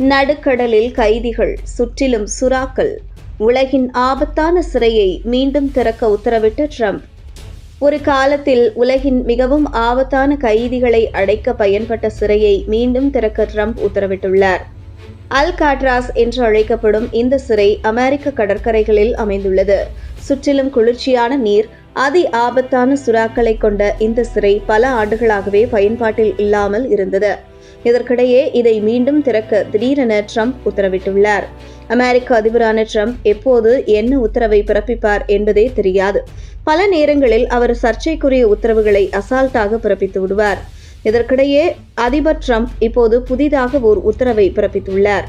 நடுக்கடலில் கைதிகள், சுற்றிலும் சுறாக்கள். உலகின் ஆபத்தான சிறையை மீண்டும் திறக்க உத்தரவிட்ட ட்ரம்ப். ஒரு காலத்தில் உலகின் மிகவும் ஆபத்தான கைதிகளை அடைக்க பயன்பட்ட சிறையை மீண்டும் திறக்க ட்ரம்ப் உத்தரவிட்டுள்ளார். அல்காட்ராஸ் என்று அழைக்கப்படும் இந்த சிறை அமெரிக்க கடற்கரைகளில் அமைந்துள்ளது. சுற்றிலும் குளிர்ச்சியான நீர், அதி ஆபத்தான சுறாக்களை கொண்ட இந்த சிறை பல ஆண்டுகளாகவே பயன்பாட்டில் இல்லாமல் இருந்தது. இதற்கிடையே இதை மீண்டும் திறக்க திடீரென ட்ரம்ப் உத்தரவிட்டுள்ளார். அமெரிக்க அதிபரான ட்ரம்ப் எப்போது என்ன உத்தரவை பிறப்பிப்பார் என்பதே தெரியாது. பல நேரங்களில் அவர் சர்ச்சைக்குரிய உத்தரவுகளை அசால்ட்டாக பிறப்பித்து விடுவார். இதற்கிடையே அதிபர் ட்ரம்ப் இப்போது புதிதாக ஓர் உத்தரவை பிறப்பித்துள்ளார்.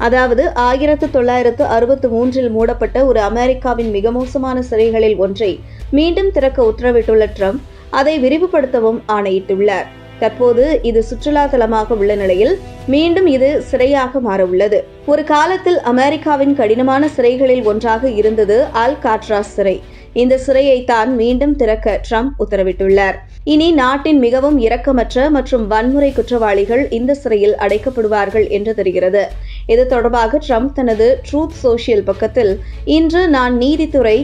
அதாவது 1963 மூடப்பட்ட ஒரு அமெரிக்காவின் மிக மோசமான சிறைகளில் ஒன்றை மீண்டும் திறக்க உத்தரவிட்டுள்ள ட்ரம்ப் அதை விரிவுபடுத்தவும் ஆணையிட்டுள்ளார். தற்போது இது சுற்றுலா தலமாக உள்ள நிலையில் மீண்டும் இது சிறையாக மாற உள்ளது. ஒரு காலத்தில் அமெரிக்காவின் கடினமான சிறைகளில் ஒன்றாக இருந்தது அல்காட்ராஸ் சிறை. இந்த சிறையை தான் மீண்டும் திறக்க ட்ரம்ப் உத்தரவிட்டுள்ளார். இனி நாட்டின் மிகவும் இரக்கமற்ற மற்றும் வன்முறை குற்றவாளிகள் இந்த சிறையில் அடைக்கப்படுவார்கள் என்று தெரிகிறது. இது தொடர்பாக ட்ரம்ப் தனது ட்ரூத் சோஷியல் பக்கத்தில், இன்று நான் நீதித்துறை,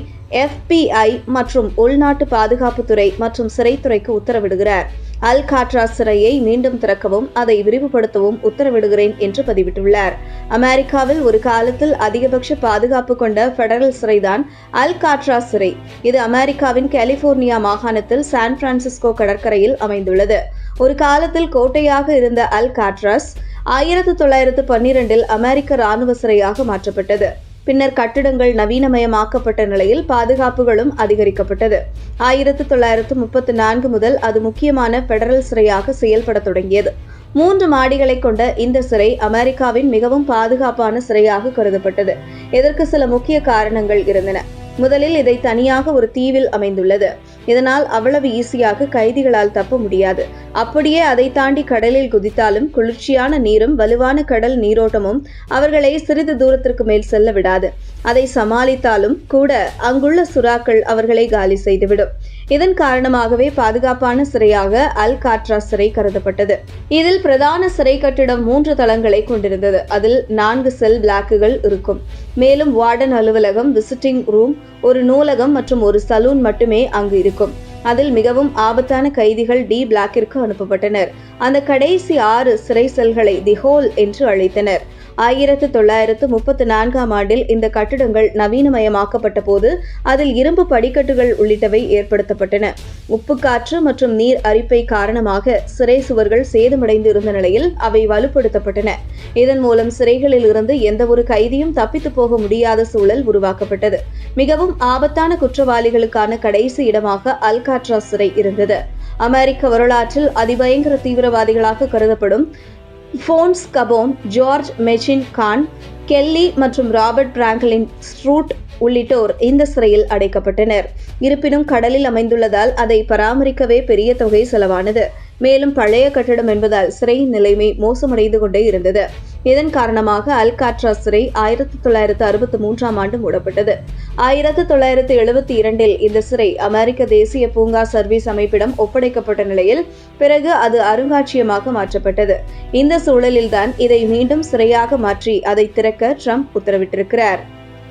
FBI மற்றும் உள்நாட்டு பாதுகாப்புத்துறை மற்றும் சிறைத்துறைக்கு உத்தரவிடுகிறார். அல்காட்ராஸ் சிறையை மீண்டும் திறக்கவும் அதை விரிவுபடுத்தவும் உத்தரவிடுகிறேன் என்று பதிவிட்டுள்ளார். அமெரிக்காவில் ஒரு காலத்தில் அதிகபட்ச பாதுகாப்பு கொண்ட பெடரல் சிறைதான் அல்காட்ராஸ் சிறை. இது அமெரிக்காவின் கலிபோர்னியா மாகாணத்தில் சான் பிரான்சிஸ்கோ கடற்கரையில் அமைந்துள்ளது. ஒரு காலத்தில் கோட்டையாக இருந்த அல்காட்ராஸ் 1912 அமெரிக்க இராணுவ சிறையாக மாற்றப்பட்டது. பின்னர் கட்டிடங்கள் நவீனமயமாக்கப்பட்ட நிலையில் பாதுகாப்புகளும் அதிகரிக்கப்பட்டது. 1934 முதல் அது முக்கியமான பெடரல் சிறையாக செயல்பட தொடங்கியது. 3 மாடிகளை கொண்ட இந்த சிறை அமெரிக்காவின் மிகவும் பாதுகாப்பான சிறையாக கருதப்பட்டது. இதற்கு சில முக்கிய காரணங்கள் இருந்தன. முதலில் இதை தனியாக ஒரு தீவில் அமைந்துள்ளது. இதனால் அவ்வளவு ஈஸியாக கைதிகளால் தப்ப முடியாது. அப்படியே அதை தாண்டி கடலில் குதித்தாலும் குளிர்ச்சியான நீரும் வலுவான கடல் நீரோட்டமும் அவர்களை சிறிது தூரத்திற்கு மேல் செல்ல விடாது. அதை சமாளித்தாலும் கூட அங்குள்ள சுறாக்கள் அவர்களை காலி செய்துவிடும். இதன் காரணமாகவே பாதுகாப்பான சிறையாக அல்காட்ராஸ் சிறை கருதப்பட்டது. இதில் பிரதான சிறை கட்டிடம் 3 தளங்களை கொண்டிருந்தது. அதில் 4 செல் பிளாக்குகள் இருக்கும். மேலும் வார்டன் அலுவலகம், விசிட்டிங் ரூம், ஒரு நூலகம் மற்றும் ஒரு சலூன் மட்டுமே அங்கு இருக்கும். அதில் மிகவும் ஆபத்தான கைதிகள் டி பிளாக்கிற்கு அனுப்பப்பட்டனர். அந்த கடைசி 6 சிறை செல்களை தி ஹோல் என்று அழைத்தனர். 1934 ஆண்டில் இந்த கட்டிடங்கள் நவீனமயமாக்கப்பட்ட போது அதில் இரும்பு படிக்கட்டுகள் உள்ளிட்டவை ஏற்படுத்தப்பட்டன. உப்புக்காற்று மற்றும் நீர் அரிப்பை காரணமாக சிறை சுவர்கள் சேதமடைந்து இருந்த நிலையில் அவை வலுப்படுத்தப்பட்டன. இதன் மூலம் சிறைகளில் இருந்து எந்த ஒரு கைதியும் தப்பித்து போக முடியாத சூழல் உருவாக்கப்பட்டது. மிகவும் ஆபத்தான குற்றவாளிகளுக்கான கடைசி இடமாக அல்காட்ராஸ் சிறை இருந்தது. அமெரிக்க வரலாற்றில் அதிபயங்கர தீவிரவாதிகளாக கருதப்படும் Alphonse Capone, George machine gun, Kelly மற்றும் ராபர்ட் பிராங்கலின் ஸ்ட்ரூட் உள்ளிட்டோர் இந்த சிறையில் அடைக்கப்பட்டனர். இருப்பினும் கடலில் அமைந்துள்ளதால் அதை பராமரிக்கவே பெரிய தொகை செலவானது. மேலும் பழைய கட்டிடம் என்பதால் சிறையின் நிலைமை மோசமடைந்து கொண்டே இருந்தது. இதன் காரணமாக அல்காட்ராஸ் சிறை 1963 ஆண்டு மூடப்பட்டது. 1972 இந்த சிறை அமெரிக்க தேசிய பூங்கா சர்வீஸ் அமைப்பிடம் ஒப்படைக்கப்பட்ட நிலையில் பிறகு அது அருங்காட்சியகமாக மாற்றப்பட்டது. இந்த சூழலில்தான் இதை மீண்டும் சிறையாக மாற்றி அதை திறக்க ட்ரம்ப் உத்தரவிட்டிருக்கிறார்.